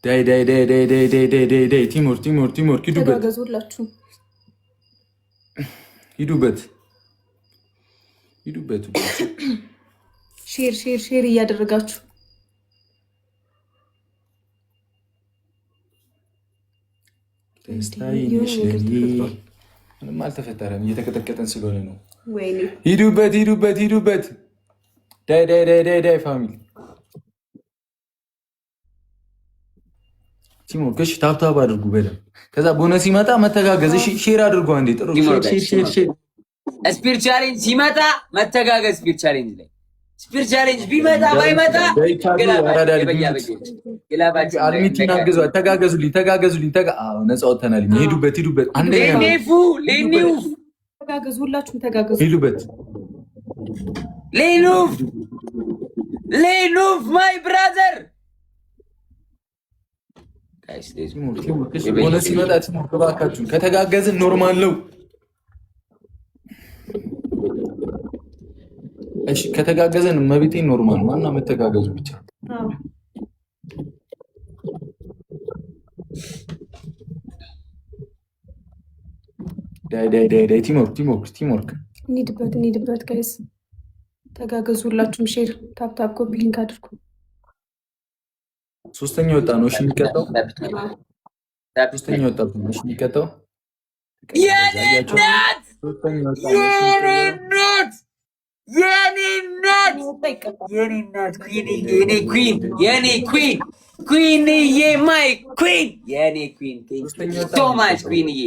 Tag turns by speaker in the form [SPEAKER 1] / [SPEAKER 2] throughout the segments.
[SPEAKER 1] ዳይ ዳይ ዳይ ዳይ ዳይ ዳይ ዳይ ዳይ ዳይ ቲሞር ቲሞር ቲሞር ሂዱበት
[SPEAKER 2] ተጋገዙላችሁ
[SPEAKER 1] ሂዱበት ሂዱበት
[SPEAKER 2] ሼር ሼር ሼር እያደረጋችሁ
[SPEAKER 1] ምንም አልተፈጠረም። እየተቀጠቀጠን ስለሆነ ነው።
[SPEAKER 2] ወይኔ
[SPEAKER 1] ሂዱበት ሂዱበት ሂዱበት ዳይ ዳይ ዳይ ዳይ ዳይ ፋሚሊ ቲሞ ከሽ ታብታብ አድርጉ በደምብ። ከዛ ቦነስ ሲመጣ መተጋገዝ። እሺ ሼር አድርጉ አንዴ። ጥሩ ሼር ሼር
[SPEAKER 3] ስፒር ቻሌንጅ ሲመጣ መተጋገዝ። ስፒር ቻሌንጅ ላይ ስፒር ቻሌንጅ ቢመጣ ባይመጣ
[SPEAKER 1] አልሚቲን አግዟት። ተጋገዙልኝ ተጋገዙልኝ። ነፃ ወተናል። ሂዱበት ሂዱበት አንደኛ
[SPEAKER 3] ሌኒፉ ሌኒው
[SPEAKER 2] ተጋገዙ። ሁላችሁም ተጋገዙ።
[SPEAKER 1] ሂዱበት
[SPEAKER 3] ሌኑፍ ሌኑፍ ማይ ብራዘር
[SPEAKER 1] ቦነስ ሲመጣ እባካችሁን ከተጋገዝን ኖርማል ነው። እሺ ከተጋገዘን መብቴ ኖርማል ነው እና መተጋገዙ ብቻ። ዳይ ዳይ ዳይ ዳይ ቲምወርክ ቲምወርክ ቲምወርክ
[SPEAKER 2] እንሂድበት እንሂድበት ጋይስ ተጋገዙ። ሁላችሁም ሼር ታፕ ታፕ ኮፒ ሊንክ አድርጉ።
[SPEAKER 1] ሶስተኛ ወጣ ነው እሺ የሚቀጣው። ሶስተኛ ወጣ ነው እሺ የሚቀጣው።
[SPEAKER 3] የኔ እናት ማይ ኩዊን የኔ ኩዊን ሶ ማች ኩዊንዬ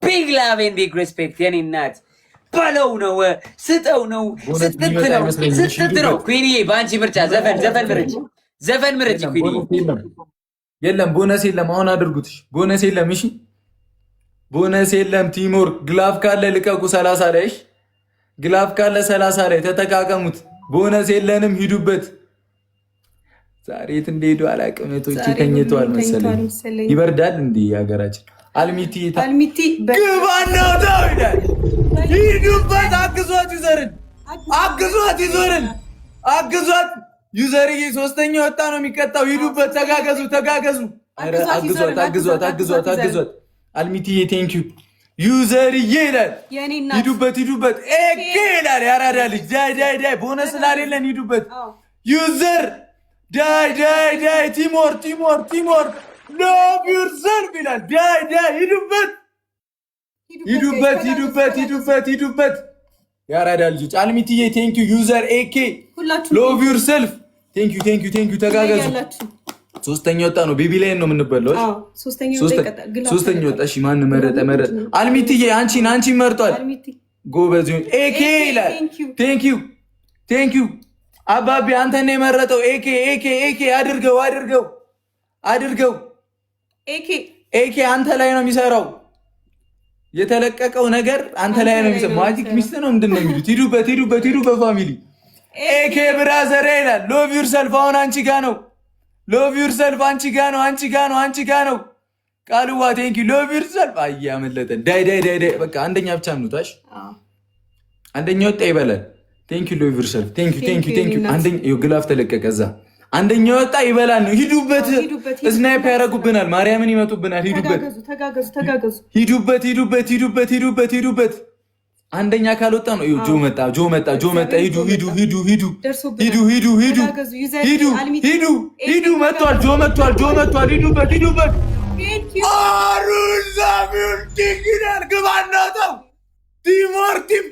[SPEAKER 3] ቢግ ላቭ ኤንድ ቢግ ሬስፔክት የኔ እናት በለው ነው ስጠው ነው ስትት ነው ኩዊንዬ። በአንቺ ምርጫ ዘፈን ምረጭ ኩዊንዬ።
[SPEAKER 1] የለም ቦነስ የለም። አሁን አድርጉት። ቦነስ የለም። እሺ ቦነስ የለም። ቲሞር ግላፍ ካለ ልቀቁ። 30 ላይ እሺ ግላፍ ካለ 30 ላይ ተጠቃቀሙት። ቦነስ የለንም። ሂዱበት። ዛሬ የት እንደሄዱ አላውቅም። እህቶቼ ተኝተዋል መሰለኝ። ይበርዳል እንዴ ሀገራችን? አልሚቲ ግባናው ታውዳል። ሂዱበት። አግዟት ዩዘርን አግዟት ዩዘርን አግዟት ዩዘርዬ። ሶስተኛ ወጣ ነው የሚቀጣው። ሂዱበት። ተጋገዙ ተጋገዙ። አግዟት አግዟት አግዟት አግዟት። አልሚቲዬ ቴንኪዩ ዩዘርዬ ይላል። ሂዱበት ሂዱበት። ኤኬ ይላል ያራዳ ልጅ። ዳይ ዳይ ዳይ ቦነስ ስላሌለን ሂዱበት። ዩዘር ዳይ ዳይ ዳይ ቲሞር ቲሞር ቲሞር ሎቭ ዩርሰልፍ ይላል። ዳይ ዳይ ሂዱበት ሂዱበት ሂዱበት ሂዱበት ሂዱበት። ያራዳ ልጆች አልሚቲዬ ቴንኪዩ ዩዘር ኤኬ ሎቭ ዩርሰልፍ ቴንኪዩ ቴንኪዩ ቴንኪዩ። ተጋገዙ። ሶስተኛ ወጣ ነው። ቤቢ ላይ ነው የምንበላው። ሶስተኛ ወጣ። እሺ ማን መረጠ? አልሚቲዬ አንቺን መርጧል። ጎበዝ ኤኬ ይላል። ቴንኪዩ ቴንኪዩ አባቢ አንተን ነው የመረጠው። ኤኬ ኤኬ ኤኬ አድርገው አድርገው አድርገው። ኤኬ አንተ ላይ ነው የሚሰራው። የተለቀቀው ነገር አንተ ላይ ነው የሚሰራው። ማጂክ ሚስት ነው ምንድን ነው የሚሉት? ሂዱበት ሂዱበት ሂዱበት ፋሚሊ። ኤኬ ብራዘር ይላል። ሎቭ ዩርሰልፍ አሁን አንቺ ጋ ነው። ሎቭ ዩርሰልፍ አንቺ ጋ ነው አንቺ ጋ ነው አንቺ ጋ ነው። ቃልዋ ቴንኪ ሎቭ ዩርሰልፍ። አያመለጠን። ዳይ ዳይ ዳይ ዳይ በቃ አንደኛ ብቻ ምኑታሽ። አንደኛ ወጣ ይበላል። ቴንኪ ሎቭ ዩርሰልፍ ቴንኪ ቴንኪ ቴንኪ። አንደኛ ግላፍ ተለቀቀ። እዛ አንደኛ ወጣ ይበላል ነው። ሂዱበት። ስናይፕ ያደርጉብናል። ማርያምን ይመጡብናል። ሂዱበት ሂዱበት ሂዱበት ሂዱበት ሂዱበት ሂዱበት። አንደኛ ካልወጣ ነው። ጆ መጣ ጆ መጣ ጆ መጣ። ሂዱ ሂዱ ሂዱ ሂዱ ሂዱ ሂዱ ሂዱ ሂዱ ሂዱ ሂዱ። መጥቷል ጆ መጥቷል ጆ መጥቷል። ሂዱበት ሂዱበት። አሩዛሚውን ዲግናል ግባና ተው ቲሞር ቲም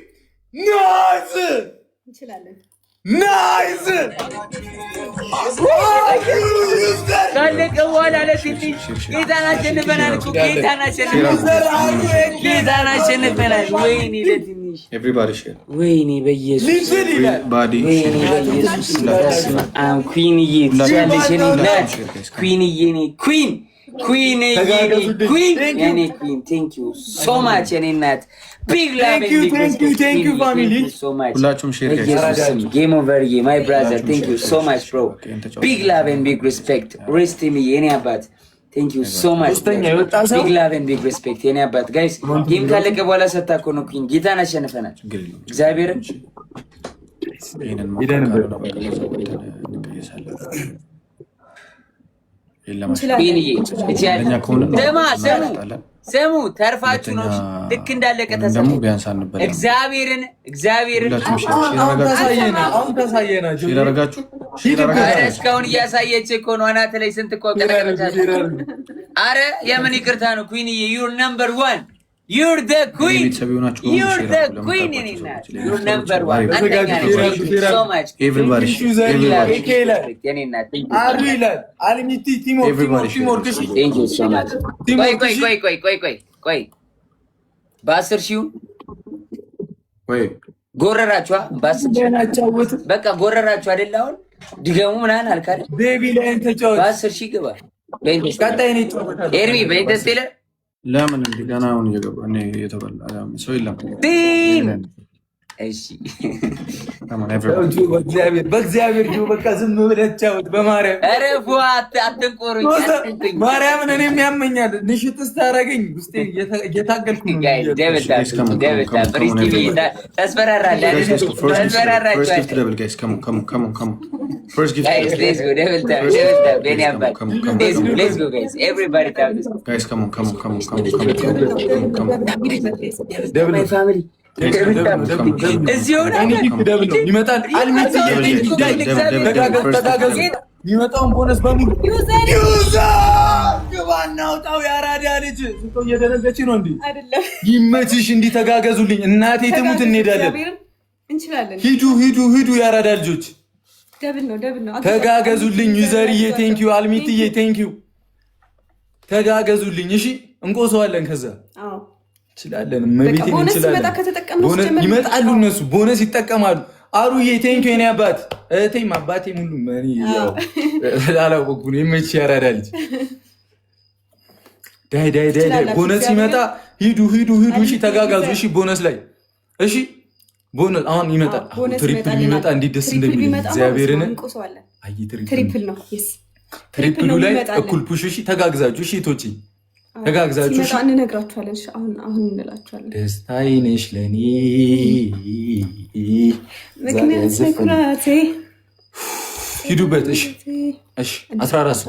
[SPEAKER 1] ናይስ ናይስ።
[SPEAKER 3] ካለቀ በኋላ ለፊትሽ ጌታን አሸንፈናል እኮ ጌታን አሸንፈናል። ወይኔ ለትንሽ ወይኔ በኢየሱስ ኩዊንዬ ትችያለሽ። የኔ እናት ኩዊንዬ የኔ ኩዊን የኔ ኩዊን ቴንክ ዩ ሶ ማች የኔ እናት ቢግ ላቭ
[SPEAKER 1] ሁላችሁም ሼር
[SPEAKER 3] ጌም ኦቨር ማይ ብራዘር ቴንክ ዩ ሶ ማች ብሮ ቢግ ላቭ ኤንድ ቢግ ሪስፔክት ሬስት ሚ የኔ አባት ቴንክ ዩ ሶ ማች ቢግ ላቭ ኤንድ ቢግ ሪስፔክት የኔ አባት። ጋይስ ጌም ካለቀ በኋላ ሰታ እኮ ነው ኩዊን ጌታን አሸንፈናል። እግዚአብሔርን ስሙ ተርፋችሁ ነው ልክ እንዳለቀ ተሰሙ እግዚአብሔርን
[SPEAKER 1] አሁን ታሳየናችሁ
[SPEAKER 3] እስካሁን እያሳየች እኮ ነው አናተ ላይ ስንት እኮ አረ የምን ይቅርታ ነው ኩዊንዬ you're number 1 you're the queen you're the queen you're number 1 so much
[SPEAKER 4] everybody
[SPEAKER 1] አልሚቲ ቲሞር
[SPEAKER 3] thank you so much ቆይ በ10 ሺው ጎረራችኋ በቃ ጎረራችሁ አይደል አሁን ድገሙ ምናምን አልካለ
[SPEAKER 1] ቤቢ ላይ ተጫወት
[SPEAKER 3] በ10 ሺህ ግባ ቀጣይ ነው ኤርሚ በኢንተስቴለ
[SPEAKER 4] ለምን እንደገና አሁን እየገባ ነው የተበላ ሰው የለም
[SPEAKER 3] እሺ
[SPEAKER 1] በእግዚአብሔር ነው በቃ ዝም ብለህ ተጫወት በማርያም
[SPEAKER 3] ኧረ ፏት አትንቆሩኝ
[SPEAKER 1] ማርያምን እኔም ያመኛል ንሽት ስታረገኝ ውስጤ እየታገልኩ ነው
[SPEAKER 3] ደብታ ብሪስቲ ተስፈራራለህ
[SPEAKER 4] First gift.
[SPEAKER 3] Guys, let's go. Devil, Benny Abba. Let's go, guys. Everybody tap this.
[SPEAKER 4] Guys, come on.
[SPEAKER 1] Devil,
[SPEAKER 3] my family.
[SPEAKER 1] Is your ይመጣል አልሚት ይመጣውን ቦነስ በሙሉ ግባና አውጣው ያራዳ ልጅ ስንቶ እየደረገች ነው እንዴ ይመችሽ እንዲህ ተጋገዙልኝ እናቴ ትሙት እንሄዳለን
[SPEAKER 2] እንችላለን
[SPEAKER 1] ሂዱ ያራዳ ልጆች ደብል ነው ተጋገዙልኝ ዩዘርዬ ቴንኪው አልሚትዬ ቴንኪው ተጋገዙልኝ እሺ እንቆሰዋለን ከዛ እንችላለን መቤቴ እንችላለን ቦነስ ይመጣሉ እነሱ ቦነስ ይጠቀማሉ አሩዬ ቴንኪው የኔ አባት እህቴም አባቴም ሁሉ ማኒ ያው አላወቁ ነው ይመች ያራዳልኝ ዳይ ቦነስ ይመጣ ሂዱ እሺ ተጋጋዙ እሺ ቦነስ ላይ እሺ ቦነስ አሁን ይመጣል ትሪፕል ይመጣ እንዴት ደስ እንደሚል እግዚአብሔርን አይ
[SPEAKER 2] ትሪፕል ነው
[SPEAKER 1] ትሪፕሉ ላይ እኩል ፑሽ እሺ ተጋግዛችሁ እሺ ቶጪ ተጋግዛችሁ
[SPEAKER 2] እሺ እንነግራችኋለን እሺ አሁን እንላችኋለን
[SPEAKER 1] ደስታዬ ነሽ ለኔ
[SPEAKER 2] ምክንያት ሰክራቴ
[SPEAKER 1] ሂዱበት እሺ 14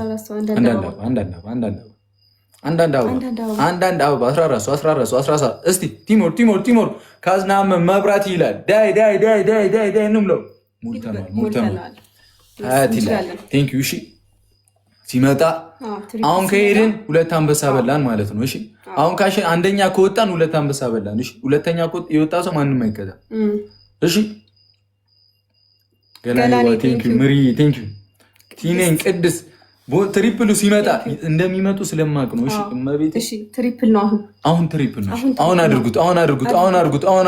[SPEAKER 1] አንዳንድ አበባ 14 እስቲ ቲሞር ካዝናም መብራት ይላል ዳይ እንምለው ሙልተናል አያት ይላል ቴንክ ዩ እሺ ሲመጣ አሁን ከሄድን ሁለት አንበሳ በላን ማለት ነው እሺ አሁን ካሽ አንደኛ ከወጣን ሁለት አንበሳ በላን እሺ ሁለተኛ የወጣ ሰው ማንንም አይከዳ እሺ ገላኔ ቴንክ ዩ ምሪ ቴንክ ዩ ቲኔን ቅድስ ትሪፕሉ ሲመጣ እንደሚመጡ ስለማቅ ነው እሺ እመቤቴ
[SPEAKER 2] እሺ ትሪፕል ነው
[SPEAKER 1] አሁን ትሪፕል ነው አሁን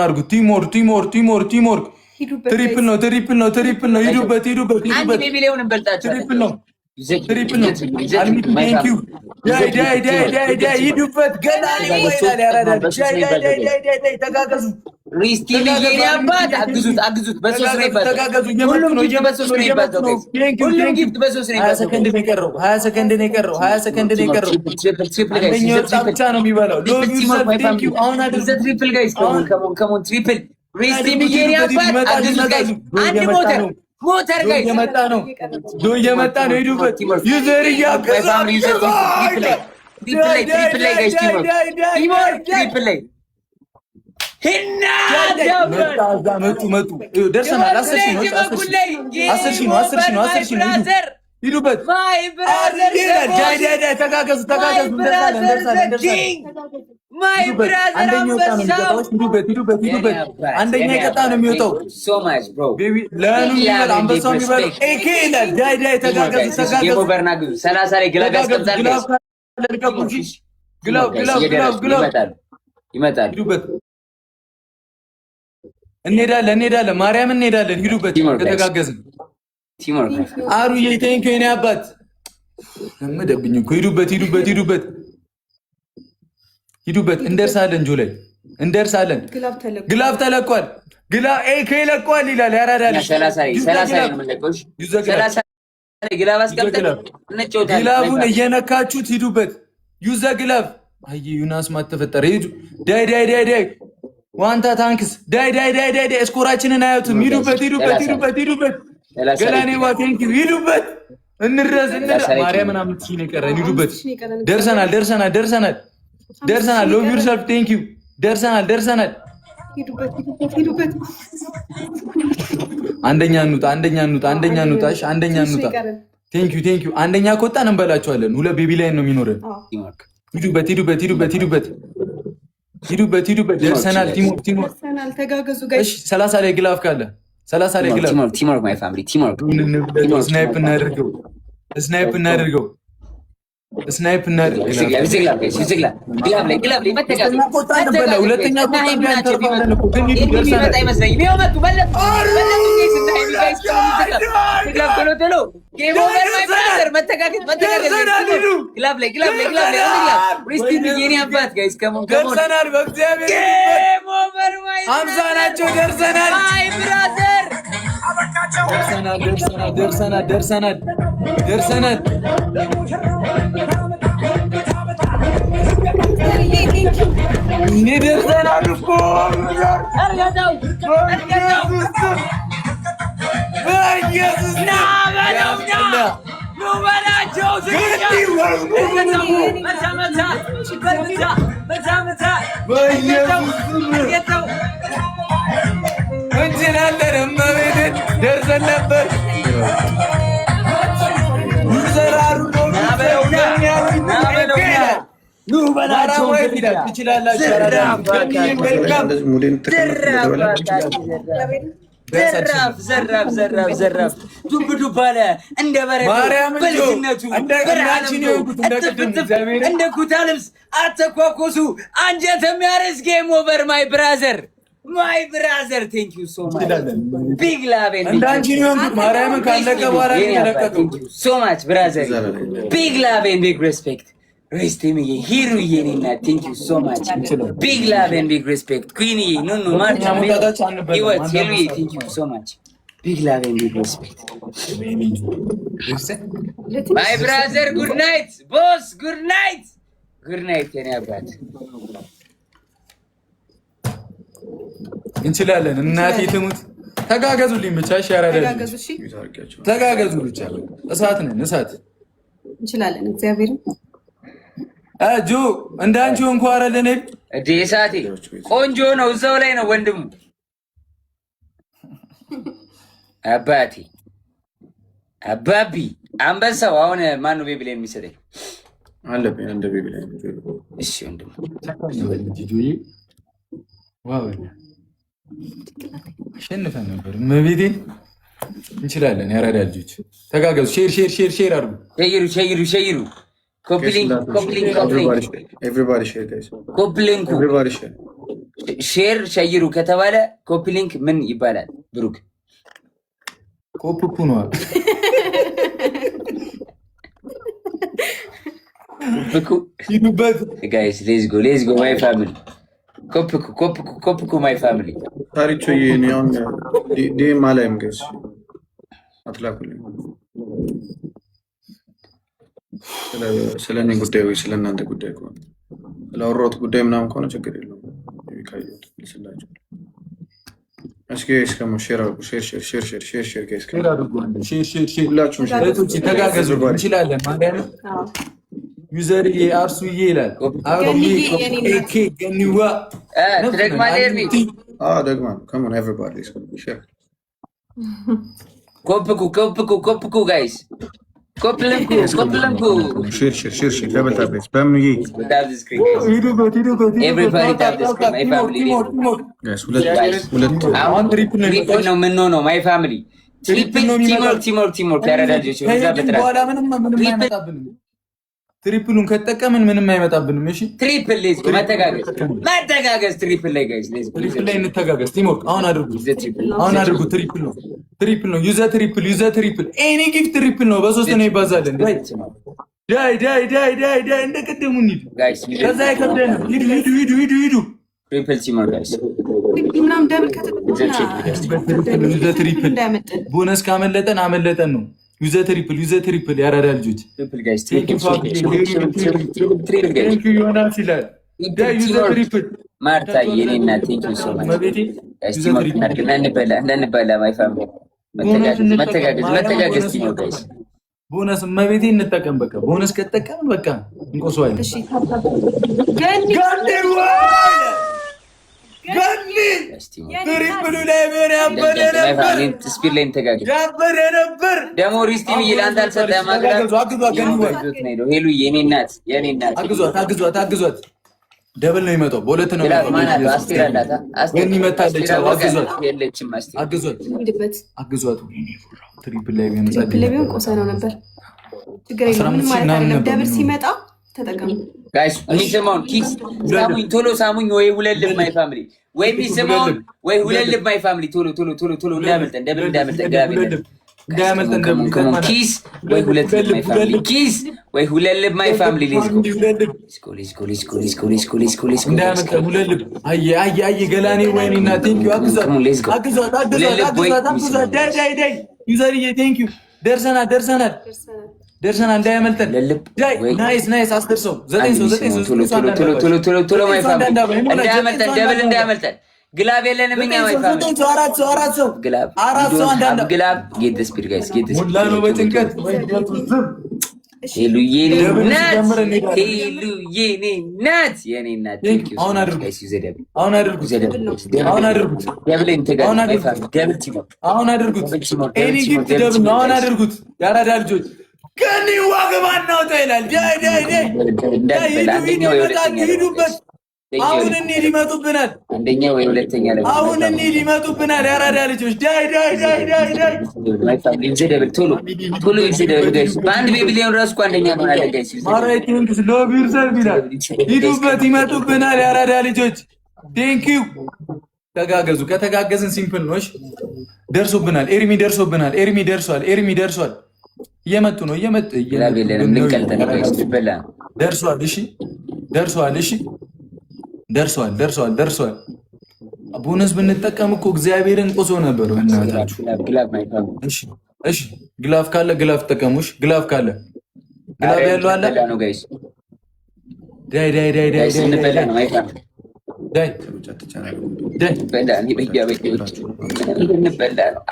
[SPEAKER 1] አድርጉት ቲሞር ትሪፕል ነው ሂዱበት
[SPEAKER 3] አንድ ቤቢ ሌውን እንበልጣቸው
[SPEAKER 1] ትሪፕል ነው አልሚ ቴንክ ዩ ዳይ ሂዱበት ገላኔ ይላል ያራዳ ዳይ ተጋገዙ
[SPEAKER 3] ሪስቲ ልየኔ አባት አግዙት በሶስት ነው ይባል
[SPEAKER 1] ተጋገዙ ሁሉም ነው በሶስት ነው ይባል ሁሉም ጊፍት በሶስት ነው ይባል 20 ሰከንድ ነው የቀረው ብቻ ነው የሚበላው ሎቭ ዩ ሰልፍ ቴንክ ዩ አሁን አድርጉ
[SPEAKER 3] ትሪፕል ጋይስ ከሞን ትሪፕል ሪስቲ ልየኔ አባት አግዙት ጋይስ አንድ ሞተር ጋይስ እየመጣ ነው ሂዱበት ዩዘር ያከዛ ትሪፕል ላይ ጋይስ ቲሞር ትሪፕል ላይ መጡ ደርሰናል 10 ሺህ ነው ሂዱበት ዳይ ተጋገዙ አንደኛ የቀጣ ነው የሚወጣው ለኑ ይላል አንበሳው ይበል ኤኬ ይላል ዳይ ተጋገዙ 30 ላይ ግላብ ያስቀምጣል
[SPEAKER 1] ግላብ
[SPEAKER 3] ይመጣል
[SPEAKER 1] እንሄዳለን ማርያም እንሄዳለን ሂዱበት ከተጋገዝን አሩዬ ቴንኪው የኔ አባት ለመደብኝ እኮ ሂዱበት እንደርሳለን ጆ ላይ እንደርሳለን ግላብ ተለቋል ኤኬ ለቋል ይላል ያራዳል
[SPEAKER 3] 30 ግላብ አስቀምጠን
[SPEAKER 1] ግላቡን እየነካችሁት ሂዱበት ዩዘ ግላብ አይ ዩናስ ማተፈጠረ ሂዱ ዳይ ዋንታ ታንክስ ዳይ እስኮራችንን አያዩትም ሂዱበት ገላኔ ዋ ቴንኪው ሂዱበት እንድረስ ማርያምን አምጥሽ ነው የቀረን። ሂዱበት። ደርሰናል። ሎቭ ዩርሰልፍ ቴንክ ዩ። ደርሰናል።
[SPEAKER 2] ሂዱበት።
[SPEAKER 1] አንደኛ እንውጣ። እሺ አንደኛ እንውጣ። ቴንክ ዩ። አንደኛ ከወጣን እንበላቸዋለን። ሁለት ቤቢ ላይ ነው የሚኖረን። ሂዱበት። ደርሰናል። ቲሞር
[SPEAKER 2] ተጋገዙ ጋይስ።
[SPEAKER 1] እሺ 30 ላይ ግላፍ ካለ 30 ላይ ግላፍ
[SPEAKER 3] ቲሞርክ ማይ ፋሚሊ ቲሞርክ።
[SPEAKER 1] ስናይፕ እናድርገው። ደርሰናል። ደርሰን ነበር።
[SPEAKER 3] ዘራፍ ዱብ አለ እንደ በረዶ በልጅነቱ እንደ ኩታ ልብስ አተኳኮሱ አንጀት የሚያርስ ጌም ኦቨር ማይ ብራዘር ቴንክ ዩ ሶ ማች ቢግ ላቭ ሶ ማች ብራዘር ቢግ ላቭ ኤንድ ቢግ ሬስፔክት ሬስቴምዬ ሂሩዬ እኔና ቴንክ ዩ ሶ ማች ቢግ ላቭ ኤንድ ቢግ ሬስፔክት ኩዊንዬ ኑኑ ማርቻ ህይወት ሄሉዬ ቴንክ ዩ ሶ ማች ቢግ ላቭ ኤንድ ቢግ ሬስፔክት ማይ ብራዘር ጉድ ናይት ቦስ ጉድ ናይት የኔ አባት
[SPEAKER 1] እንችላለን። እናቴ ትሙት ተጋገዙልኝ ብቻ። እሺ ያራዳል ተጋገዙ ብቻ። እሳት ነን እሳት
[SPEAKER 2] እንችላለን። እግዚአብሔር
[SPEAKER 1] ጆ እንዳንቺ እንኳን አረለን
[SPEAKER 3] እዴ እሳቴ ቆንጆ ነው። እዛው ላይ ነው ወንድሙ አባቢ አንበሳው። አሁን ማነው ቤቢ ላይ የሚሰጠኝ?
[SPEAKER 4] አለብኝ እንደ ቤቢ ላይ።
[SPEAKER 3] እሺ ወንድሙ
[SPEAKER 1] ዋው አሸንፈን ነበር። መቤቴን እንችላለን። ያራዳ ልጆች ተጋገዙ። ሼር አድርጉ። ሸይሩ ኮፕሊንግ ሼር ሸይሩ ከተባለ ኮፕሊንግ ምን ይባላል? ብሩክ ኮፕፑ ነው።
[SPEAKER 3] ጋይስ ሌትስ ጎ ማይ ፋሚሊ ኮፕኩ ማይ ፋሚሊ
[SPEAKER 4] ታሪቾ የኔውን ዲኤም አላይም ገስ አትላኩልኝ። ስለ እኔ ጉዳይ ወይ ስለ እናንተ ጉዳይ ከሆነ ስለአወራሁት ጉዳይ ምናምን ከሆነ ችግር የለውም። ካየሁት ልስላቸው። እስኪ እስከሞ ሼር አድርጉ። ሼር ጋይስ ሁላችሁም
[SPEAKER 1] ተጋገዙ። እንችላለን። ማርያም ዩዘር አርሱዬ ይላል። ገኒዋ
[SPEAKER 3] ደግማ ኮፕኩ ጋይስ ኮፕልንኩ ነው የምንሆነው። ማይ ፋሚሊ ቲሞር ያረዳጆች
[SPEAKER 1] ትሪፕሉን ከተጠቀምን ምንም አይመጣብንም። እሺ
[SPEAKER 3] ትሪፕል ሌዝ መተጋገዝ ትሪፕል ላይ ጋይስ
[SPEAKER 1] ትሪፕል ላይ እንተጋገዝ። ቲሞር አሁን አድርጉ። ትሪፕል ነው። ዩዘ ትሪፕል ኤኒ ጊፍት ትሪፕል ነው። በሶስት ነው ይባዛለን። ዳይ እንደቀደሙ እንሂድ
[SPEAKER 3] ጋይስ።
[SPEAKER 1] ከዛ ይከብደን። ሂዱ
[SPEAKER 3] ትሪፕል ቲሞር ጋይስ
[SPEAKER 2] ምናምን ደብል
[SPEAKER 1] ትሪፕል ቦነስ ካመለጠን አመለጠን ነው። ዩዘ ትሪፕል ያራዳ ልጆች ዮናስ ይላል። ዩዘ ትሪፕል
[SPEAKER 3] ማርታ የኔና ቴንክ ዩ ሶ ማች እንዳንበላ ማይ ፋሚሊ መተጋገዝ ቲሞር ጋይስ
[SPEAKER 1] ቦነስ መቤቴ እንጠቀም። በቃ ቦነስ ከተጠቀምን በቃ እንቆስዋለን።
[SPEAKER 2] እሺ ገኒ
[SPEAKER 1] ትሪፕሉ ላይ ምን ያበደ ነበር።
[SPEAKER 3] ስፒድ ላይ ተጋግ
[SPEAKER 1] ያበደ ነበር።
[SPEAKER 3] ደሞ ሪስቲም ይላል አንተ አልሰጠህም። ሄሉ የኔ እናት
[SPEAKER 1] አግዟት። ደብል ነው የሚመጣው። በሁለት ነው የሚመጣው።
[SPEAKER 3] አስቴር አላታ
[SPEAKER 1] ገኒ መታለች። አግዟት። ትሪፕል ላይ
[SPEAKER 2] ቢሆን ቆሰ ነው ነበር። ችግር የለም ምንም ማለት አይደለም። ደብል ሲመጣ ተጠቀሙ
[SPEAKER 3] ጋይስ። የሚሰማውን ኪስ ሳሙኝ፣ ቶሎ ሳሙኝ። ወይ ሁለት ልብ ማይ ፋሚሊ፣ ወይ የሚሰማውን ወይ ሁለት ልብ ማይ ፋሚሊ። ቶሎ እንዳያመልጠን፣ ደብል እንዳያመልጠን፣ ኪስ ወይ ሁለት ልብ ማይ ፋሚሊ፣ ኪስ ወይ ሁለት ልብ ማይ ፋሚሊ። ሌትስ ጎ
[SPEAKER 1] እንዳያመልጠን ሁለት ልብ። አየ ገላኔ ወይኔና ቴንክ ዩ። አግዟት። ዳይ ዩዘርዬ ቴንክ ዩ። ደርሰናል። እንዳያመልጠን። ናይስ። 10 ሰው 9 ሰው
[SPEAKER 3] ቶሎ ማይ ፋሚሊ እንዳያመልጠን፣ ደብል እንዳያመልጠን። ግላብ የለንም እኛ ማይ ፋሚሊ።
[SPEAKER 1] 4 ሰው
[SPEAKER 3] ግላብ ጌት ዘ ስፒድ ጋይስ፣ ጌት ዘ ስፒድ።
[SPEAKER 1] ሙላ ነው በጭንቀት
[SPEAKER 3] ሄሉዬ ናት የኔ እናት።
[SPEAKER 1] አሁን አድርጉት። ኤኒ ጊፍት ደብል ነው። አሁን አድርጉት። ያራዳ ልጆች ከኒ ዋግባን ነው ይላል። ሂዱበት። አሁን እንሂድ፣ ይመጡብናል።
[SPEAKER 3] አንደኛ ወይ ሁለተኛ ላይ
[SPEAKER 1] አሁን እንሂድ፣ ይመጡብናል። ያራዳ ልጆች ዳይ
[SPEAKER 3] ቶሎ ይዘደብል ጋይስ። በአንድ ቤቢሊዮን ራሱ እኮ አንደኛ እንሆናለን ጋይስ።
[SPEAKER 1] ማራይቲንክስ ሎቢር ሰርቪላል። ሂዱበት፣ ይመጡብናል። ያራዳ ልጆች ቴንኪው። ተጋገዙ። ከተጋገዝን ሲምፕል ነው። ደርሶብናል። ኤርሚ ደርሷል። እየመጡ ነው። ደርሷል። ቦነስ ብንጠቀም እኮ እግዚአብሔርን ቆሶ ነበር። እሺ ግላፍ ካለ ግላፍ ተጠቀሙሽ። ግላፍ ያለው አለ።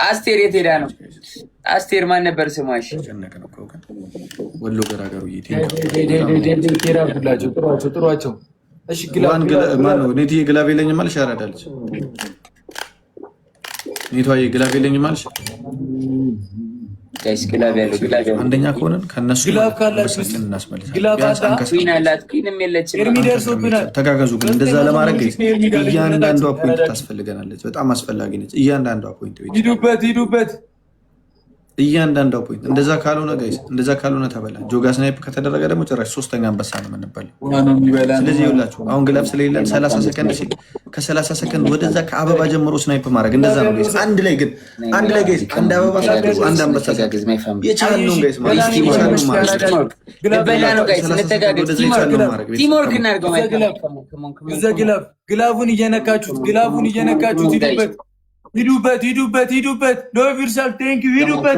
[SPEAKER 3] አስቴር የት ሄዳ ነው? አስቴር ማን ነበር ስሟሽ?
[SPEAKER 4] ወሎ ገራገሩ
[SPEAKER 1] ጥሯቸው። እሺ
[SPEAKER 4] ማነው? ኔትዬ ግላብ የለኝም አልሽ። ያራዳለች ኔቷዬ ግላብ የለኝም አልሽ።
[SPEAKER 3] ጋይስ ግላብ ያለው
[SPEAKER 4] አንደኛ ከሆነን ከነሱ
[SPEAKER 1] ግላብ ካላችሁ
[SPEAKER 4] ተጋገዙ። ግን እንደዛ ለማድረግ እያንዳንዷ ፖይንት ታስፈልገናለች። በጣም አስፈላጊ ነች እያንዳንዷ ፖይንት።
[SPEAKER 1] ሂዱበት።
[SPEAKER 4] እያንዳንዷ ፖይንት። እንደዛ ካልሆነ ጋይስ፣ እንደዛ ካልሆነ ተበላ። ጆጋ ስናይፕ ከተደረገ ደግሞ ጭራሽ ሶስተኛ አንበሳ ነው የምንበላው። ስለዚህ ይኸውላችሁ አሁን ግላብ ስለሌለን 30 ሰከንድ ሲል ከ30 ሰከንድ ወደዛ ከአበባ ጀምሮ ስናይፕ ማድረግ እንደዛ ነው ጋይስ። አንድ ላይ ጋይስ አንድ አበባ ሳትገዙ አንድ አንበሳ የቻልነውን ጋይስ
[SPEAKER 1] ግላቡን እየነካችሁት ሂዱበት። ሎቪርሳል ቴንክ ዩ። ሂዱበት።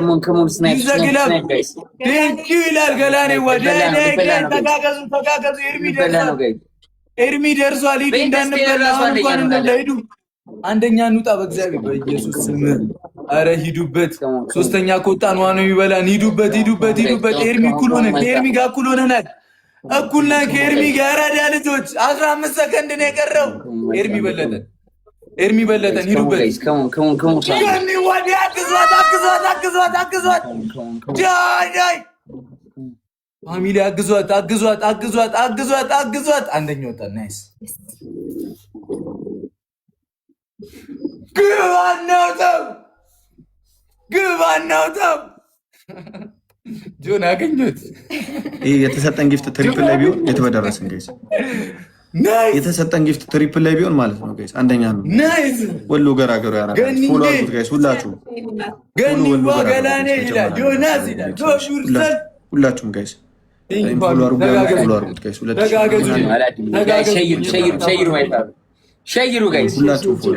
[SPEAKER 1] ቴንክ ዩ ይላል ገላኔ። ተጋገዙ። ኤርሚ ደርሷል። ሂዱ እንዳንበላ። አሁን እንኳን ሂዱ። አንደኛ እንውጣ በእግዚአብሔር በኢየሱስ ስም። አረ ሂዱበት። ሶስተኛ ከወጣን ዋና የሚበላን። ሂዱበት። ኤርሚ እኩል ሆነ። ከኤርሚ ጋር እኩል ሆነናል። እኩል ነን ከኤርሚ ጋር። ያራዳ ልጆች 15 ሰከንድ ነው የቀረው። ኤርሚ በለጠን። ሂዱበት። ፋሚሊ አግዟት። አንደኛ ወጣ። ናይስ። ግብ አናውጣው። ጆን አገኘሁት።
[SPEAKER 4] ይህ የተሰጠን ጊፍት ትሪፕል ላይ ቢሆን የተበደረስን ጋይስ። የተሰጠን ጊፍት ትሪፕል ላይ ቢሆን ማለት ነው ጋይስ አንደኛ ነው። ወሎ ገራገሩ ያራዳ ፎሎ አድርጉት ጋይስ። ሁላችሁም ሁላችሁም ጋይስ ፎሎ አድርጉት ጋይስ።
[SPEAKER 3] ሸይሩ ጋይስ።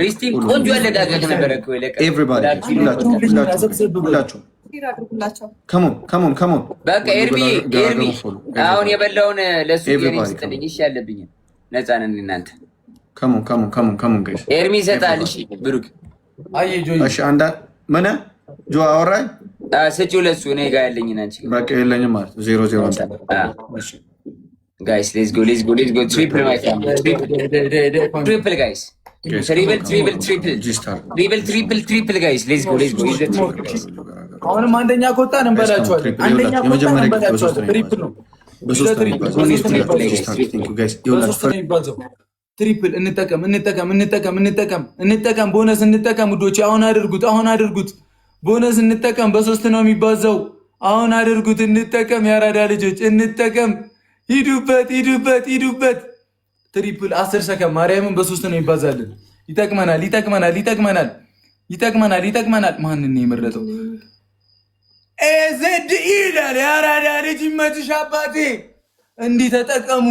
[SPEAKER 3] ሪስቲም ቆንጆ አለጋገግ ነበረ እኮ
[SPEAKER 4] ኤቭሪባዲ ሁላችሁም ከሞን
[SPEAKER 3] በቃ ኤርሚ አሁን የበላውን ለሱ ስጥልኝ። እሺ ያለብኝ ነፃ ነን እናንተ።
[SPEAKER 4] ከሞን ጋይስ
[SPEAKER 3] ኤርሚ ይሰጣል። እሺ ብሩክ
[SPEAKER 4] እሺ አንዳ ምን ጆ አወራኝ
[SPEAKER 3] ስጪው ለሱ እኔ ጋር ያለኝን አንቺ
[SPEAKER 4] በቃ የለኝም ማለት 0-0
[SPEAKER 3] ጋይስ ሌትስ ጎ ትሪፕል ማይ ፋሚሊ ትሪፕል ጋይስ ትሪፕል ጋይስ ሌትስ ጎ
[SPEAKER 1] አሁንም አንደኛ ከወጣን እንበላቸዋለን። አንደኛ ከወጣን እንበላቸዋለን። ትሪፕል ነው። ትሪፕል እንጠቀም። ቦነስ እንጠቀም ውዶች፣ አሁን አድርጉት። ቦነስ እንጠቀም። በ3 ነው የሚባዛው። አሁን አድርጉት። እንጠቀም። ያራዳ ልጆች እንጠቀም። ሂዱበት። ትሪፕል 10 ሰከንድ ማርያምን በ3 ነው ይባዛልን። ይጠቅመናል። ማንን የመረጠው ኤዘድ ይላል። ያራዳ ልጅ ይመችሽ አባቴ። እንዲህ ተጠቀሙ።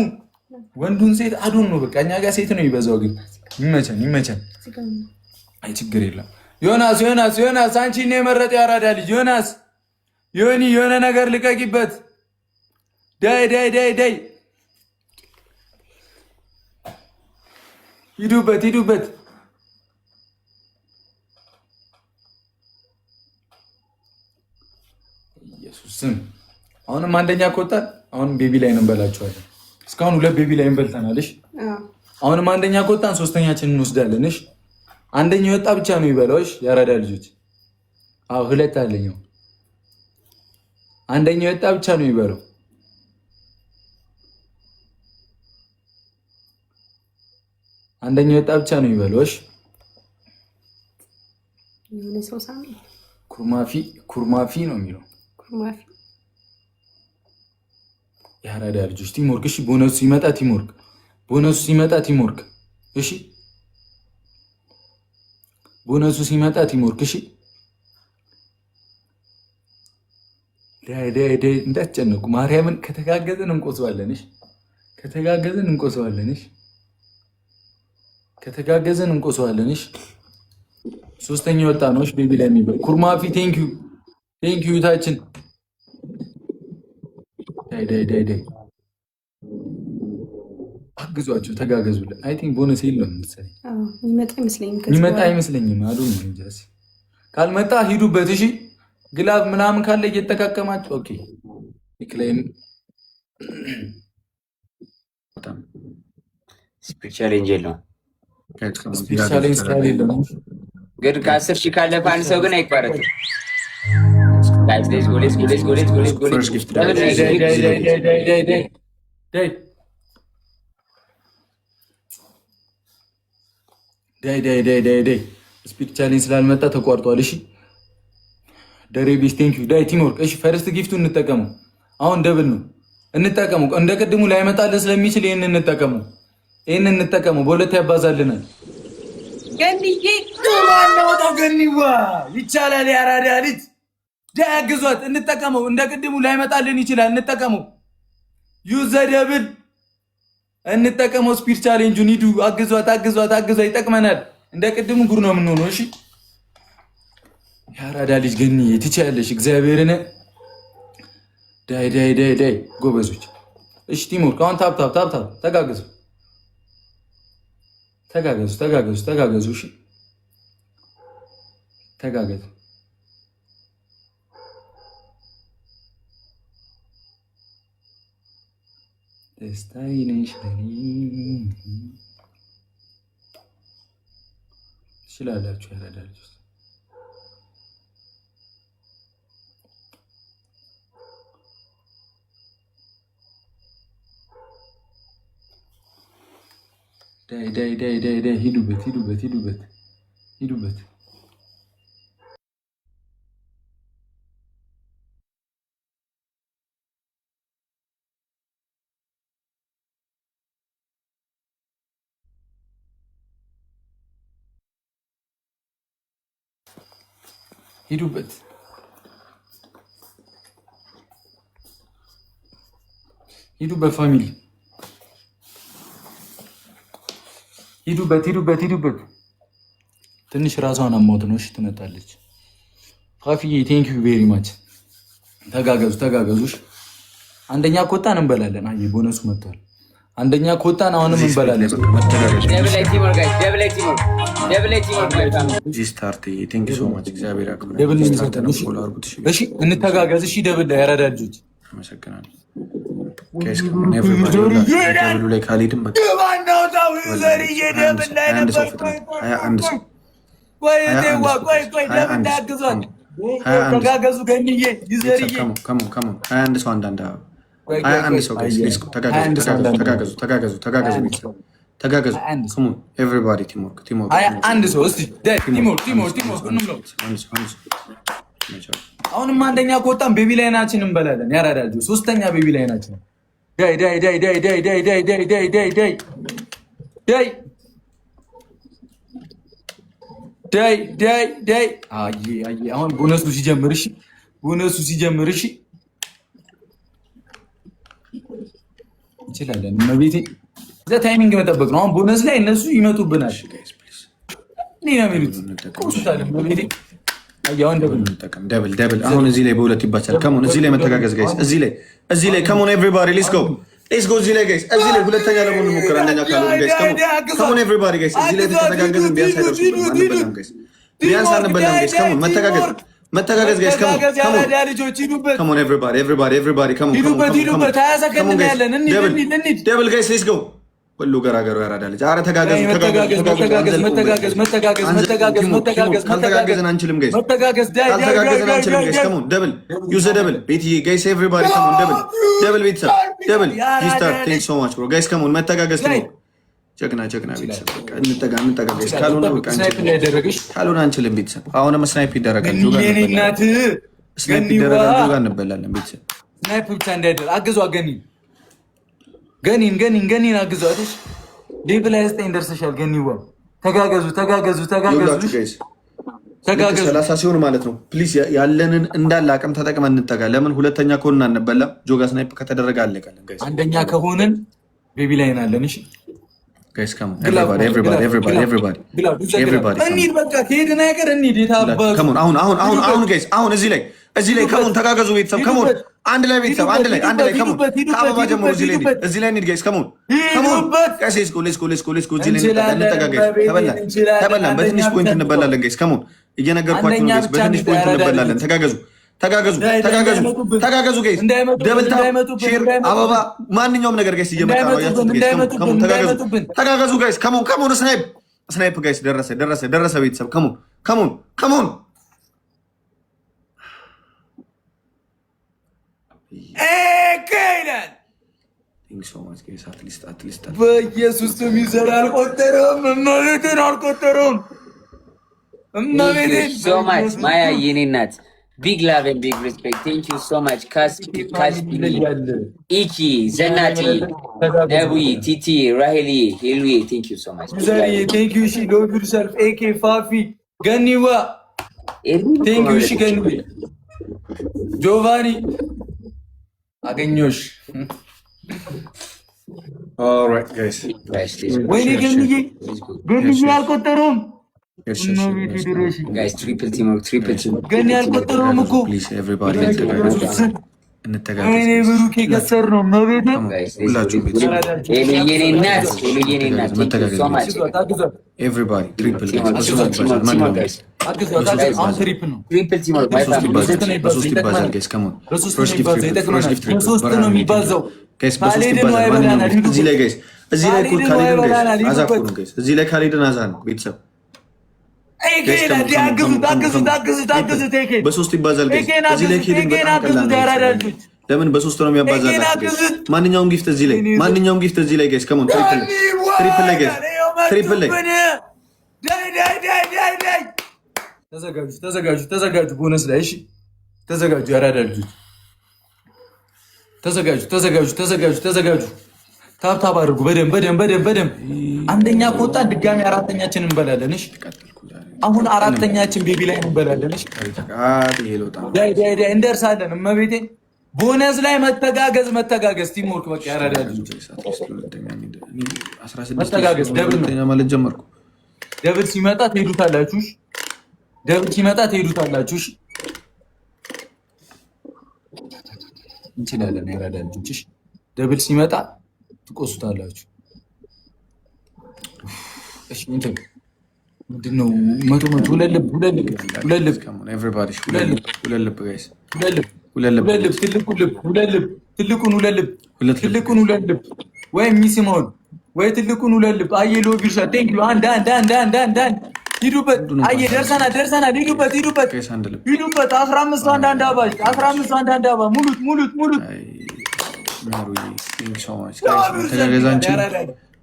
[SPEAKER 1] ወንዱን ሴት አዶን ነው በቃ። እኛ ጋር ሴት ነው ይበዛው፣ ግን ይመቸን። አይ ችግር የለም። ዮናስ አንቺ ነው የመረጠው ያራዳ ልጅ። ዮናስ የሆነ ነገር ልቀቂበት። ዳይ ሂዱበት። ኢየሱስም አሁንም አንደኛ ከወጣን አሁንም ቤቢ ላይ እንበላቸዋለን። እስካሁን 2 ቤቢ ላይ እንበልተናልሽ። አሁንም አንደኛ ከወጣን 3ኛችንን እንወስዳለን። እሺ አንደኛው የወጣ ብቻ ነው ይበላውሽ ያራዳ ልጆች። አዎ 2 አለኛው። አንደኛው የወጣ ብቻ ነው ይበላው። አንደኛው የወጣ ብቻ ነው ይበላው። እሺ ኩርማፊ ነው የሚለው ያራዳ ልጆች። ቲምወርክ እሺ። ቦነሱ ሲመጣ ቲምወርክ እሺ። ቦነሱ ሲመጣ ቲምወርክ እሺ። ዳይ እንዳትጨነቁ ማርያምን። ከተጋገዝን እንቆሰዋለን። እሺ ከተጋገዝን እንቆሰዋለን። እሺ 3ኛ ወጣ ነው። እሺ ቤቢ ላይ የሚበል ኩርማፊ ቴንኪዩ ታችን ዳይ አግዟቸው፣ ተጋገዙልን። አይ ቲንክ ቦነስ የለም መሰለኝ። የሚመጣ አይመስለኝም። አሉ እንጃስ። ካልመጣ ሂዱበት። እሺ ግላብ ምናምን ካለ እየተጠቃቀማቸው። ኦኬ ክሌም
[SPEAKER 4] በጣም
[SPEAKER 3] ስፒድ ቻሌንጅ የለውም።
[SPEAKER 1] ስፒድ ቻሌንጅ የለም
[SPEAKER 3] ግን ከ10 ሺህ ካለፈ አንድ ሰው ግን አይቋረጥም።
[SPEAKER 1] ስፒድ ቻሌንጅ ስላልመጣ ተቋርጧል። እሺ ደሬቢስ ቴንኪዩ ዳይ ቲምወርክ። እሺ ፈርስት ጊፍቱ እንጠቀሙ። አሁን ደብል ነው እንጠቀሙ። እንደ ቅድሙ ላይመጣልን ስለሚችል ይህን እንጠቀሙ። በሁለት ያባዛልናል። ገኒዬ ማነው ገኒዋ ይቻላል። ያራዳ ልጅ ዳያግዟት። እንጠቀመው። እንደ ቅድሙ ላይመጣልን ይችላል። እንጠቀመው። ዩዘ ደብል እንጠቀመው። ስፒድ ቻሌንጁን ሂዱ። አግዟት። ይጠቅመናል። እንደ ቅድሙ ጉር ነው የምንሆነው። እሺ ያራዳ ልጅ ገኒዬ ትችያለሽ። እግዚአብሔርን ዳይ ጎበዞች። እሺ ቲምወርክ አሁን ታፕ ተጋገዙ። እሺ ተጋገዙ። ደስታዬ ነሽ ለኔ። ትችላላችሁ ያራዳ ልጆች። ዳይ ሂዱበት። ሂዱበት ፋሚሊ ሂዱበት። ትንሽ ራሷን አሟት ነው። እሺ ትመጣለች። ፋፊዬ ቴንክ ዩ ቬሪ ማች። ተጋገዙ። አንደኛ ከወጣን እንበላለን። አይ ቦነሱ መጥቷል። አንደኛ ከወጣን አሁንም እንበላለን። እንተጋገዝ። እሺ ደብል ላይ ያራዳ ልጆች
[SPEAKER 4] ደብሉ ላይ ካልሄድም
[SPEAKER 1] ተጋገዙ። ገንዬ ይዘርዬ
[SPEAKER 4] 21 ሰው አንዳንድ 21 ሰው ተጋገዙ። ኤቭሪባዲ ቲምወርክ
[SPEAKER 1] አንድ ሰው እስቲ ቲምወርክ አሁንም አንደኛ ከወጣን ቤቢ ላይናችን እንበላለን። ያራዳ ልጆች ሶስተኛ ቤቢ ላይናችን ዳይ ዳይ ዳይ ዳይ ዳይ ዳይ ዳይ ዳይ ዳይ ዳይ ዳይ ዳይ ዳይ ዳይ ዳይ አይ አሁን ቦነሱ ሲጀምር እሺ እንችላለን። መቤቴ እዛ ታይሚንግ መጠበቅ ነው። አሁን ቦነስ ላይ እነሱ ይመጡብናል። እኔ ነው የሚሉት ቆሱታለን። መቤቴ አያውን
[SPEAKER 4] ደብል አሁን እዚህ ላይ በሁለት ይባቻል። ከሞን እዚህ ላይ መተጋገዝ ጋይስ፣ እዚህ ላይ ከሞን ኤቭሪባዲ ሌትስ ጎ እዚህ ላይ ጋይስ፣ እዚህ ላይ ሁለተኛ ለሞን እንሞክር። አንደኛ ካልሆነ ጋይስ ከሞን ኤቭሪባዲ ጋይስ፣ እዚህ ላይ ተተጋገዝን። ቢያንስ አይደርሱም አንበላም ጋይስ፣ ቢያንስ አንበላም ጋይስ። ከሞን መተጋገዝ ጋይስ፣ ከሞን ኤቭሪባዲ ከሞን ደብል ጋይስ ሌትስ ጎ ሁሉ ገራገሩ ያራዳ ልጅ። አረ ተጋገዙ። ካልተጋገዝን አንችልም ጋይስ፣ ካልተጋገዝን አንችልም ጋይስ። ከሞን ደብል ዩዝ ደብል ቤት ጋይስ ኤቭሪባዲ ከሞን ደብል ቤተሰብ ደብል ዩስታር ቴንክ ሶ ማች ብሮ ጋይስ። ከሞን መተጋገዝ ነው። ጀግና ቤተሰብ እንጠጋ ጋይስ። ካልሆነ አንችልም ቤተሰብ። አሁንም ስናይፕ ይደረጋል። ጆጋ እንበላለን ቤተሰብ።
[SPEAKER 1] ስናይፕ ብቻ እንዳይደር አግዟ ገኒን አግዟትሽ። ሌቭል 29 ደርሰሻል። ገኒዋ ተጋገዙ።
[SPEAKER 4] 30 ሲሆን ማለት ነው። ፕሊዝ ያለንን እንዳለ አቅም ተጠቅመን እንጠጋ። ለምን ሁለተኛ ከሆንን አንበላም። ጆጋ ስናይፕ ከተደረገ አለቃለን ጋይስ።
[SPEAKER 1] አንደኛ ከሆንን ቤቢ ላይ ናለን። እሺ
[SPEAKER 4] ጋይስ ካም ኤቭሪባዲ
[SPEAKER 1] እንሂድ። በቃ ከሄድን አይቀር እንሂድ። የታባቱ
[SPEAKER 4] አሁን ጋይስ አሁን እዚህ ላይ ከሞን ተጋገዙ ቤተሰብ። ከሞን አንድ ላይ ቤተሰብ አንድ ላይ ከሞን ከአበባ ጀምሮ እዚህ ላይ እንሂድ ጋይስ። ከሞን ጋይስ ሌትስ ጎ እዚህ ላይ እንጠጋ ጋይስ። ተበላን በትንሽ ፖይንት እንበላለን ጋይስ። ከሞን እየነገርኳችሁ ነው ጋይስ፣ በትንሽ ፖይንት እንበላለን። ተጋገዙ ጋይስ። ደብል ሼር አበባ ማንኛውም ነገር ጋይስ እየመጣ ነው። ከሞን ተጋገዙ ጋይስ። ከሞን ስናይፕ ጋይስ ደረሰ ቤተሰብ። ከሞን
[SPEAKER 1] በኢየሱስ ስም ይዘር አልቆጠረም። እመቤቴን አልቆጠረም።
[SPEAKER 3] ማያ የኔ እናት ቢግ ላቭ ኤንድ ቢግ ሪስፔክት ቴንክ ዩ ሶ ማች ኢኪ ዘናቲ ነቡይ ቲቲ ራሄሊ ሄሉዬ ቴንክ ዩ ሶ ማች
[SPEAKER 1] ቴንክ ዩ ሺ ሎቭ ዩርሰልፍ ኤኬ ፋፊ ገኒዋ ቴንክ ዩ ሺ ገኒዋ ጆቫኒ አገኘሁሽ።
[SPEAKER 4] ኦልራይት ጋይስ
[SPEAKER 1] ወይኔ ገኒዬ አልቆጠረውም።
[SPEAKER 3] ጋይስ ትሪፕል ቲም
[SPEAKER 1] ገኒ አልቆጠረውም እኮ
[SPEAKER 4] እንተጋገዝ።
[SPEAKER 1] ብሩኬ ከሰር ነው መቤት
[SPEAKER 4] ሁላችሁም ኤቭሪባዲ ትሪፕል በሶስት ይባዛል ጋይስ። ከሞን
[SPEAKER 1] ነው የሚባዛው።
[SPEAKER 4] እዚህ ላይ ጋይስ እዚህ ላይ ካልሄድን አዛ ነው ቤተሰብ። በሶስት ይባዛል ጋይስ። እዚህ ላይ ከሄድን በጣም ቀላል ነው። ለምን በሶስት ነው የሚያባዛላችሁ? ማንኛውም ጊፍት እዚህ ላይ ጋይስ። ከሞን ትሪፕል ላይ ጋይስ፣ ትሪፕል ላይ
[SPEAKER 1] ተዘጋጁ። ቦነስ ላይ እሺ፣ ተዘጋጁ። ያራዳ ልጆች ተዘጋጁ። ታብታብ አድርጉ በደንብ። አንደኛ ከወጣ ድጋሚ አራተኛችን እንበላለን። እሺ፣ አሁን አራተኛችን ቤቢ ላይ እንበላለን። እሺ፣ እንደርሳለን። እመቤቴ ቦነስ ላይ መተጋገዝ ቲምወርክ በቃ ያራዳ ልጆች መተጋገዝ። ደብል ሲመጣ ትሄዱታላችሁ። እንችላለን። ያራዳ ልጆች ደብል ሲመጣ ትቆሱታላችሁ። እሺ ምንድነው? መቶ ሁለት ልብ ትልቁን ሁለት ልብ ወይ ሚስሞን ወይ ትልቁን ሁለት ልብ አየሎ ቢርሻ ቴንክ ዩ አንድ ሂዱበት። አየ ደርሰናል። ሂዱበት 15 አንድ አባሽ 15 አንድ አባ ሙሉት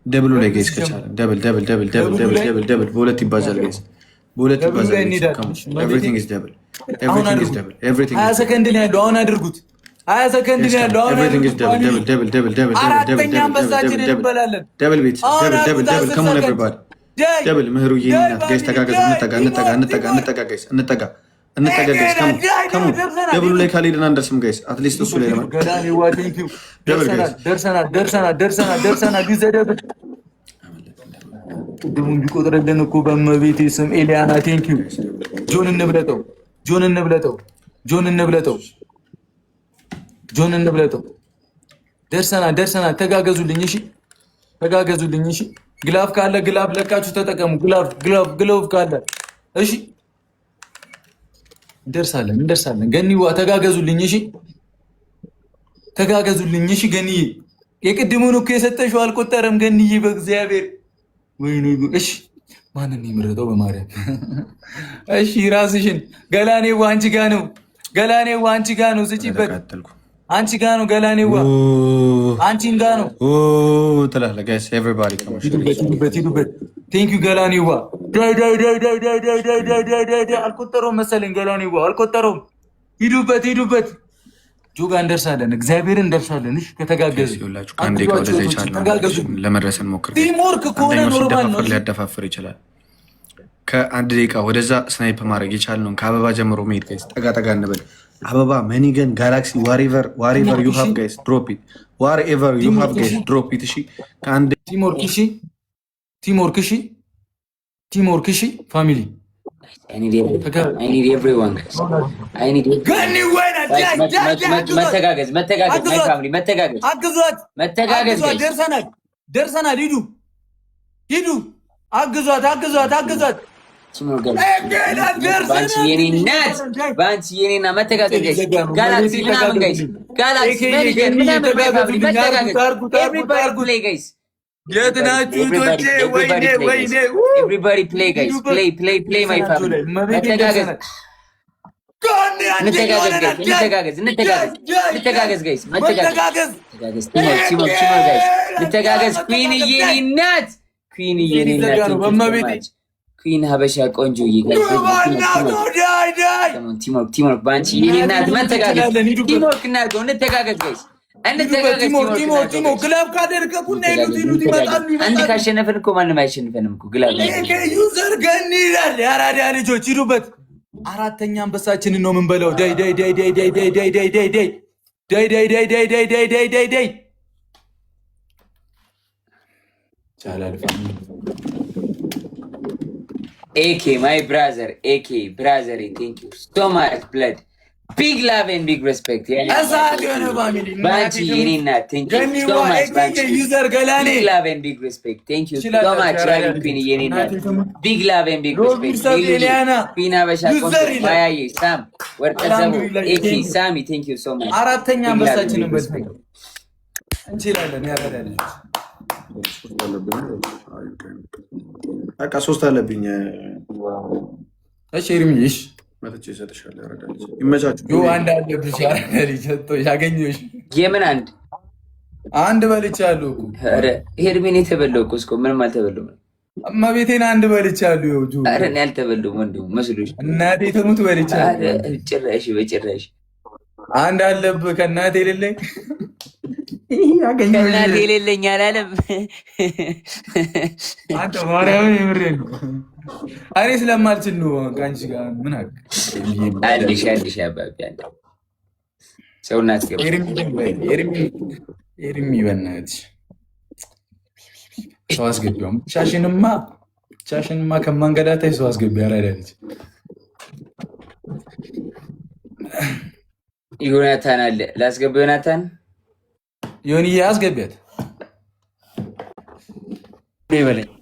[SPEAKER 4] ደብሉ ላይ ጋይስ ከቻለ ደብል በሁለት ይባዛል ጋይስ በሁለት ይባዛል። ኤቭሪቲንግ ኢዝ ደብል
[SPEAKER 1] 20 ሰከንድ ነው ያለው። አሁን አድርጉት። 20 ሰከንድ ነው ያለው። አሁን
[SPEAKER 4] ኤቭሪቲንግ ኢዝ ደብል
[SPEAKER 1] አራተኛ አንበሳችን እንበላለን።
[SPEAKER 4] ደብል ቤት ደብል ከሞን ኤቭሪባዲ ደብል ምህሩ ይናት ጋይስ ተጋገዙ። እንጠጋ ጋይስ እንጠጋ ጋይስ ከሞን ደብሉ ላይ ካልሄድን አንደርስም ጋይስ አትሊስት እሱ ላይ ለማለት
[SPEAKER 1] ደርሰናል። ይዘደብ ቅድሙን ቢቆጥረልን እኮ በመቤቴ ስም ኤሊያና ቴንክ ዩ ጆን እንብለጠው። ደርሰናል። ተጋገዙልኝ እሺ። ግላፍ ካለ ግላፍ ለቃችሁ ተጠቀሙ። ግላፍ ካለ እሺ። እንደርሳለን። ገኒዋ ተጋገዙልኝ እሺ። ገኒዬ የቅድሙን እኮ የሰጠሽው አልቆጠረም። ገኒዬ በእግዚአብሔር ወይኔ እሺ። ማንን የምረጠው በማርያም እሺ። ራስሽን ገላኔዋ አንቺ ጋ ነው ስጪበት። አንቺ ጋ ነው ገላኔዋ አንቺን ጋ ነው
[SPEAKER 4] ትላለህ ጋይስ ኤቨሪባዲ
[SPEAKER 1] ሂዱበት። ቴንክ ዩ ገላኔዋ አልቆጠረውም መሰለኝ። ገላኔዋ አልቆጠረውም። ሂዱበት ጆጋ እንደርሳለን። እግዚአብሔር እንደርሳለን። እሺ ከተጋገዙ
[SPEAKER 4] አንዴ ወደዛ ይቻላል ለመድረስ እንሞክር።
[SPEAKER 1] ቲምወርክ ከሆነ ኖርማል ነው።
[SPEAKER 4] ሊያደፋፍር ይችላል። ከአንድ ደቂቃ ወደዛ ስናይፕ ማድረግ የቻልነውን ከአበባ ጀምሮ መሄድ ጋይስ ጠጋ እንበል። አበባ መኒገን ጋላክሲ ዋሬቨር ዩ ሃቭ ጋይስ ድሮፕ ኢት ዋሬቨር ዩ ሃቭ ጋይስ ድሮፕ ኢት። እሺ ከአንድ ቲምወርክ እሺ ፋሚሊ ደርሰናል። ሂዱ አግዟት። የት ናችሁ? ወይኔ
[SPEAKER 3] ኤቭሪባዲ ፕሌይ ጋይስ ፕሌይ ማይ ፋሚሊ መተጋገዝ ኩዊን ሀበሻ ቆንጆ ቲምወርክ ባንቺ የኔ እናት መተጋገዝ ቲምወርክ እናድርገው። እንተጋገዝ ጋይስ አንድ ካሸነፍን እኮ ማንም አይሸንፈንም እኮ ግላብ
[SPEAKER 1] ዩዘር ገኒ ይላል። የአራዳ ልጆች ሂዱበት። አራተኛ አንበሳችንን ነው የምንበላው። ዳይ
[SPEAKER 3] ኤኬ ማይ ብራዘር ብራዘር ቴንክ ዩ ሶ ማች ብለድ ቢግ ላቭ ኤንድ ቢግ ሬስፔክት ባንቺ የኔ እናት ቴንክ ዩ ሶ ማች ባንቺ ዩዘር ገላኔ ቢግ ላቭ ኤንድ ቢግ ሬስፔክት ቴንክ ዩ ሶ ማች ራዲ ኩዊን የኔ እናት ቢግ ላቭ ኤንድ ቢግ ሬስፔክት ኩዊን ሀበሻ ቆንጆ ባያዬ ሳም ወርቀዘቡ ኤኬ ሳሚ ቴንክ ዩ ሶ ማች
[SPEAKER 1] አራተኛ አንበሳችንን እንችላለን። ያረዳል
[SPEAKER 4] በቃ 3 አለብኝ።
[SPEAKER 1] እሺ ኤርሚሽ
[SPEAKER 4] መጥቼ እሰጥሻለሁ። ያረዳል ይመቻችሁ።
[SPEAKER 1] አንድ አለብሽ ያረዳል ሰጥቶሽ አገኘሽ።
[SPEAKER 3] የምን
[SPEAKER 1] አንድ በልቻለሁ እኮ።
[SPEAKER 3] ኧረ ኤርሚን የተበላው እኮ እስኮ ምንም አልተበላውም።
[SPEAKER 1] እመቤቴን አንድ በልቻለሁ። ይኸው
[SPEAKER 3] ኧረ እኔ አልተበላውም ወንድሙ መስሎሽ።
[SPEAKER 1] እናቴ ትሙት በልቻለሁ።
[SPEAKER 3] በጭራሽ
[SPEAKER 1] አንድ አለብህ ከእናቴ የሌለኝ
[SPEAKER 3] ከእናቴ የሌለኝ አላለም።
[SPEAKER 1] አንተ ማርያምን የምሬን ነው። እኔ ስለማልችል ነው ከአንቺ ጋር ምን
[SPEAKER 3] አንድሽ አባቢ አንድ ሰው እናስገባ።
[SPEAKER 1] ኤርሚ በእናትሽ ሰው አስገቢውም። ሻሽንማ ከማንገዳታይ ሰው አስገቢ። ያራዳለች
[SPEAKER 3] ዮናታን አለ ላስገባ። ዮናታን
[SPEAKER 1] ዮኒዬ አስገቢያት።
[SPEAKER 3] ይበለኝ